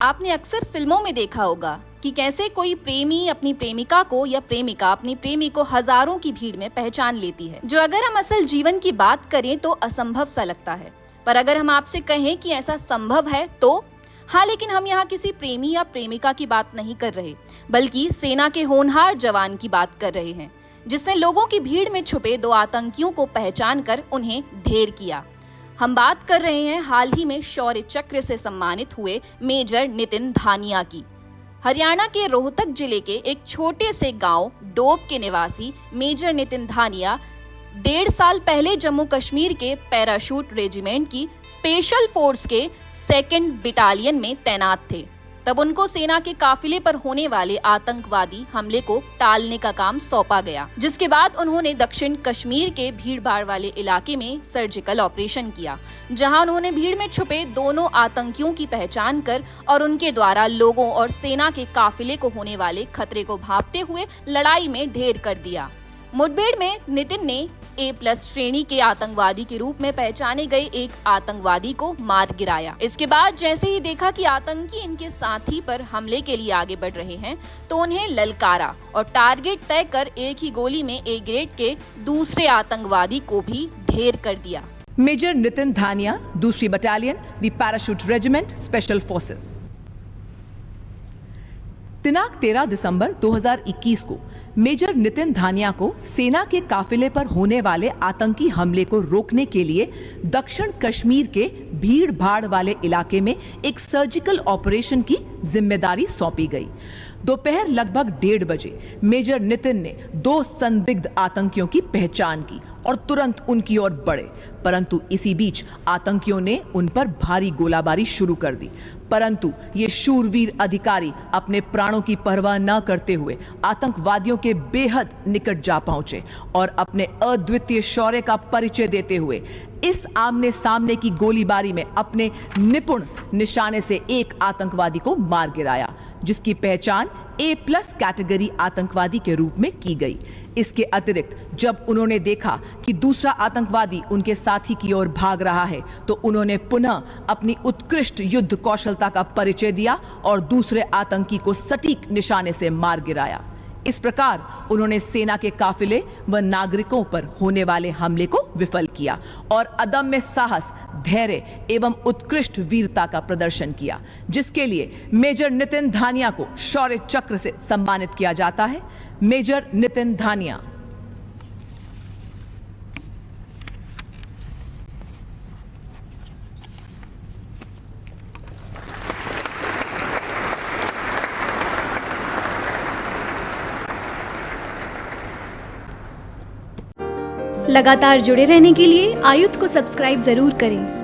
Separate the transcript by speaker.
Speaker 1: आपने अक्सर फिल्मों में देखा होगा कि कैसे कोई प्रेमी अपनी प्रेमिका को या प्रेमिका अपनी प्रेमी को हजारों की भीड़ में पहचान लेती है, जो अगर हम असल जीवन की बात करें तो असंभव सा लगता है। पर अगर हम आपसे कहें कि ऐसा संभव है तो हाँ, लेकिन हम यहाँ किसी प्रेमी या प्रेमिका की बात नहीं कर रहे, बल्कि सेना के होनहार जवान की बात कर रहे हैं, जिसने लोगों की भीड़ में छुपे 2 आतंकियों को पहचान कर उन्हें ढेर किया। हम बात कर रहे हैं हाल ही में शौर्य चक्र से सम्मानित हुए मेजर नितिन धानिया की। हरियाणा के रोहतक जिले के एक छोटे से गांव डोब के निवासी मेजर नितिन धानिया 1.5 साल पहले जम्मू कश्मीर के पैराशूट रेजिमेंट की स्पेशल फोर्स के 2nd बटालियन में तैनात थे। तब उनको सेना के काफिले पर होने वाले आतंकवादी हमले को टालने का काम सौंपा गया, जिसके बाद उन्होंने दक्षिण कश्मीर के भीड़-भाड़ वाले इलाके में सर्जिकल ऑपरेशन किया, जहां उन्होंने भीड़ में छुपे दोनों आतंकियों की पहचान कर और उनके द्वारा लोगों और सेना के काफिले को होने वाले खतरे को भांपते हुए लड़ाई में ढेर कर दिया। मुठभेड़ में नितिन ने A+ श्रेणी के आतंकवादी के रूप में पहचाने गए एक आतंकवादी को मार गिराया। इसके बाद जैसे ही देखा कि आतंकी इनके साथी पर हमले के लिए आगे बढ़ रहे हैं, तो उन्हें ललकारा और टारगेट तय कर एक ही गोली में A ग्रेड के दूसरे आतंकवादी को भी ढेर कर दिया।
Speaker 2: मेजर नितिन धानिया, 2री battalion, the parachute regiment, special forces. दिनांक 13 दिसंबर 2021 को मेजर नितिन धानिया को सेना के काफिले पर होने वाले आतंकी हमले को रोकने के लिए दक्षिण कश्मीर के भीड़ भाड़ वाले इलाके में एक सर्जिकल ऑपरेशन की जिम्मेदारी सौंपी गई। दोपहर लगभग 1:30 बजे मेजर नितिन ने 2 संदिग्ध आतंकियों की पहचान की और तुरंत उनकी ओर बढ़े, परंतु इसी बीच आतंकियों ने उन पर भारी गोलाबारी शुरू कर दी। परंतु ये शूरवीर अधिकारी अपने प्राणों की परवाह न करते हुए आतंकवादियों के बेहद निकट जा पहुंचे और अपने अद्वितीय शौर्य का परिचय देते हुए इस आमने सामने की गोलीबारी में अपने निपुण निशाने से एक आतंकवादी को मार गिराया, जिसकी पहचान A+ कैटेगरी आतंकवादी के रूप में की गई। इसके अतिरिक्त जब उन्होंने देखा कि दूसरा आतंकवादी उनके साथी की ओर भाग रहा है, तो उन्होंने पुनः अपनी उत्कृष्ट युद्ध कौशलता का परिचय दिया और दूसरे आतंकी को सटीक निशाने से मार गिराया। इस प्रकार उन्होंने सेना के काफिले व नागरिकों पर होने वाले हमले को विफल किया और अदम्य साहस, धैर्य एवं उत्कृष्ट वीरता का प्रदर्शन किया, जिसके लिए मेजर नितिन धानिया को शौर्य चक्र से सम्मानित किया जाता है। मेजर नितिन धानिया।
Speaker 3: लगातार जुड़े रहने के लिए आयुध को सब्सक्राइब जरूर करें।